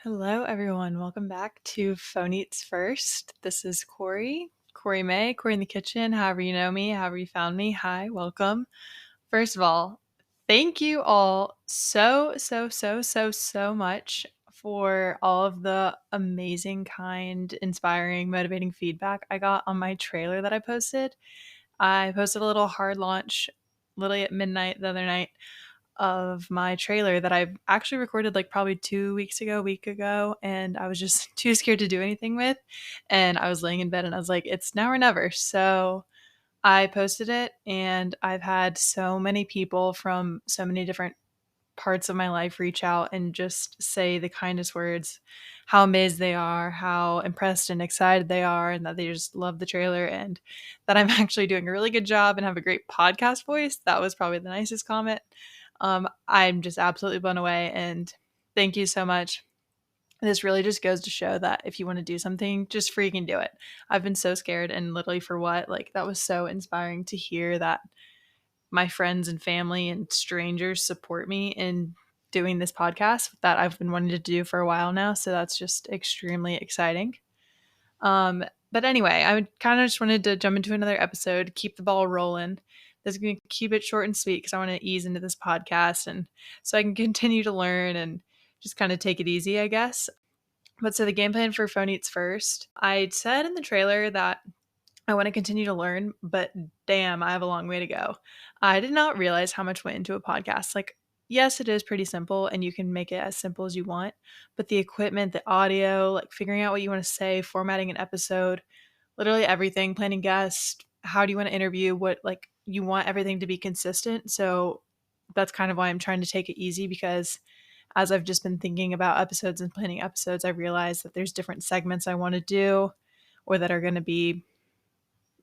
Hello, everyone. Welcome back to Phone Eats First. This is Cori May, Cori in the kitchen. However you know me, however you found me. Hi, welcome. First of all, thank you all so much for all of the amazing, kind, inspiring, motivating feedback I got on my trailer that I posted. I posted a little hard launch literally at midnight the other night of my trailer that I've actually recorded like probably 2 weeks ago, week ago, and I was just too scared to do anything with. And I was laying in bed and I was like, it's now or never. So I posted it, and I've had so many people from so many different parts of my life reach out and just say the kindest words, how amazed they are, how impressed and excited they are, and that they just love the trailer and that I'm actually doing a really good job and have a great podcast voice. That was probably the nicest comment. I'm just absolutely blown away, and thank you so much. This really just goes to show that if you want to do something, just freaking do it. I've been so scared, and literally for what? Like, that was so inspiring to hear that my friends and family and strangers support me in doing this podcast that I've been wanting to do for a while now. So that's just extremely exciting. Um, but anyway, I kind of just wanted to jump into another episode, keep the ball rolling. This is going to keep it short and sweet because I want to ease into this podcast and so I can continue to learn and just kind of take it easy, I guess. But so the game plan for Phone Eats First, I said in the trailer that I want to continue to learn, but damn, I have a long way to go. I did not realize how much went into a podcast. Like, yes, it is pretty simple and you can make it as simple as you want, but the equipment, the audio, like figuring out what you want to say, formatting an episode, literally everything, planning guests, how do you want to interview, what, like, you want everything to be consistent. So that's kind of why I'm trying to take it easy, because as I've just been thinking about episodes and planning episodes, I realized that there's different segments I want to do or that are going to be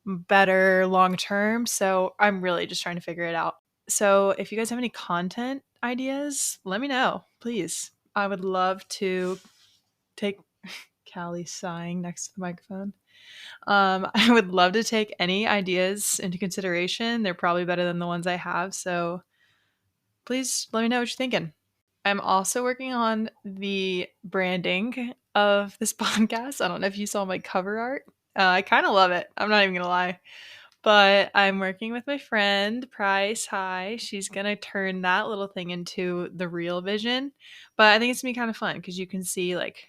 better long term. So I'm really just trying to figure it out. So if you guys have any content ideas, let me know, please. I would love to take Callie sighing next to the microphone. I would love to take any ideas into consideration. They're probably better than the ones I have. So please let me know what you're thinking. I'm also working on the branding of this podcast. I don't know if you saw my cover art. I kind of love it. I'm not even going to lie. But I'm working with my friend Price. Hi. She's going to turn that little thing into the real vision. But I think it's going to be kind of fun because you can see like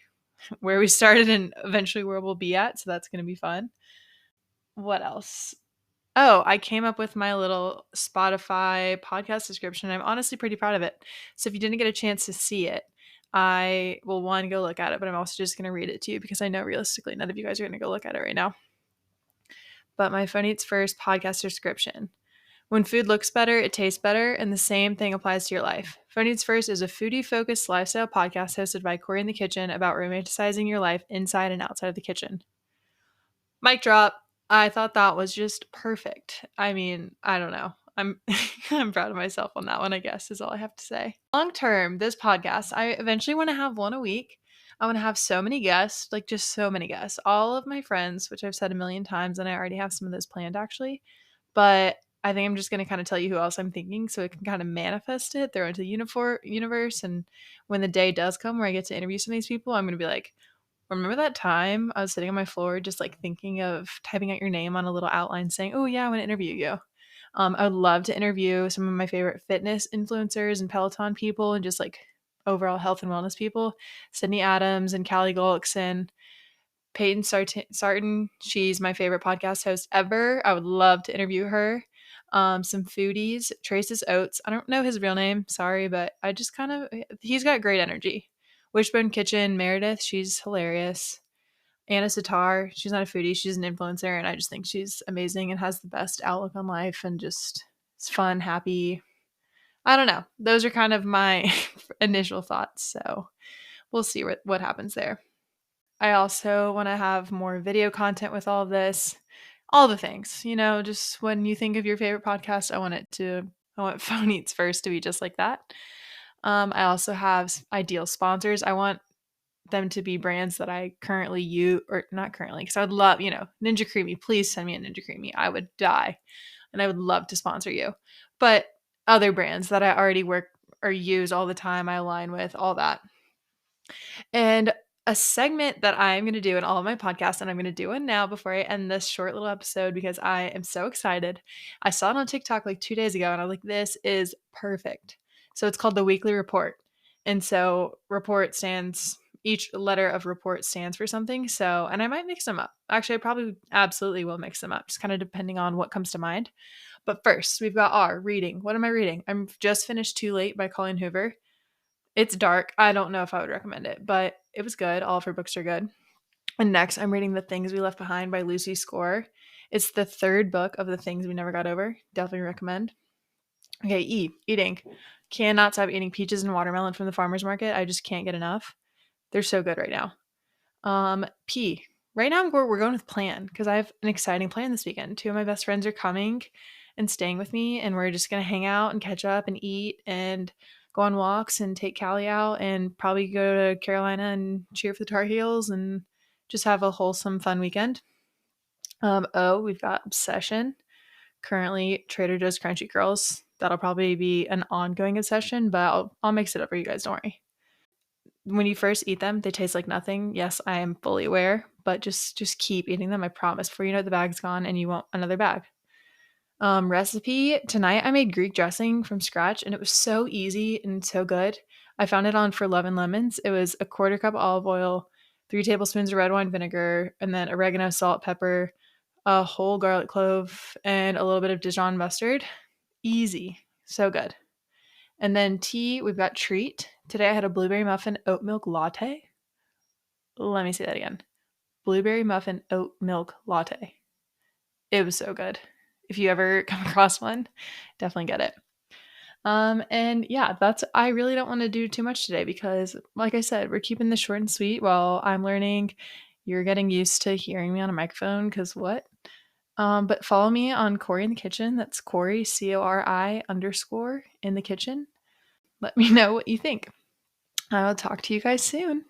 where we started and eventually where we'll be at. So that's going to be fun. What else? Oh, I came up with my little Spotify podcast description. I'm honestly pretty proud of it. So if you didn't get a chance to see it, I will one go look at it, but I'm also just going to read it to you because I know realistically none of you guys are going to go look at it right now. But my Phone Eats First podcast description. When food looks better, it tastes better, and the same thing applies to your life. Phone Eats First is a foodie-focused lifestyle podcast hosted by Cori in the kitchen about romanticizing your life inside and outside of the kitchen. Mic drop. I thought that was just perfect. I mean, I don't know. I'm I'm proud of myself on that one, I guess, is all I have to say. Long term, this podcast, I eventually want to have one a week. I want to have so many guests, like just so many guests. All of my friends, which I've said a million times, and I already have some of those planned actually. But I think I'm just going to kind of tell you who else I'm thinking so it can kind of manifest it, throw into the universe. And when the day does come where I get to interview some of these people, I'm going to be like, remember that time I was sitting on my floor just like thinking of typing out your name on a little outline saying, oh, yeah, I want to interview you. I would love to interview some of my favorite fitness influencers and Peloton people and just like overall health and wellness people. Sydney Adams and Callie Gulks and Peyton Sarton. She's my favorite podcast host ever. I would love to interview her. Some foodies. Trace's Oats. I don't know his real name. Sorry, but I just kind of, he's got great energy. Wishbone Kitchen, Meredith. She's hilarious. Anna Sitar. She's not a foodie. She's an influencer, and I just think she's amazing and has the best outlook on life and just it's fun, happy. I don't know. Those are kind of my initial thoughts. So we'll see what happens there. I also want to have more video content with all of this, all the things, just when you think of your favorite podcast, I want Phone Eats First to be just like that. I also have ideal sponsors. I want them to be brands that I currently use, or not currently, because I would love, Ninja Creamy, please send me a Ninja Creamy. I would die and I would love to sponsor you. But other brands that I already work or use all the time, I align with, all that. And a segment that I'm going to do in all of my podcasts, and I'm going to do one now before I end this short little episode because I am so excited. I saw it on TikTok like 2 days ago, and I was like, this is perfect. So it's called the Weekly Report. And so report stands, each letter of report stands for something. So, and I might mix them up. Actually, I probably absolutely will mix them up, just kind of depending on what comes to mind. But first, we've got R, reading. What am I reading? I'm just finished Too Late by Colleen Hoover. It's dark. I don't know if I would recommend it, but it was good. All of her books are good. And next, I'm reading The Things We Left Behind by Lucy Score. It's the third book of The Things We Never Got Over. Definitely recommend. Okay, E, eating. Cannot stop eating peaches and watermelon from the farmer's market. I just can't get enough. They're so good right now. P. Right now, we're going with plan because I have an exciting plan this weekend. Two of my best friends are coming and staying with me, and we're just gonna hang out and catch up and eat and go on walks and take Callie out and probably go to Carolina and cheer for the Tar Heels and just have a wholesome, fun weekend. O. We've got obsession. Currently, Trader Joe's Crunchy Girls. That'll probably be an ongoing obsession, but I'll mix it up for you guys. Don't worry. When you first eat them, they taste like nothing. Yes, I am fully aware, but just keep eating them. I promise. Before you know it, the bag's gone and you want another bag. Recipe tonight, I made Greek dressing from scratch, and it was so easy and so good. I found it on For Love and Lemons. It was a quarter cup olive oil, 3 tablespoons of red wine vinegar, and then oregano, salt, pepper, a whole garlic clove, and a little bit of Dijon mustard. Easy, so good. And then tea, we've got treat. Today I had a blueberry muffin oat milk latte. Let me say that again. Blueberry muffin oat milk latte. It was so good. If you ever come across one, definitely get it. And yeah, I really don't want to do too much today because like I said, we're keeping this short and sweet while I'm learning. You're getting used to hearing me on a microphone because what? But follow me on Cori in the Kitchen. That's Cori, CORI _ in the kitchen. Let me know what you think. I'll talk to you guys soon.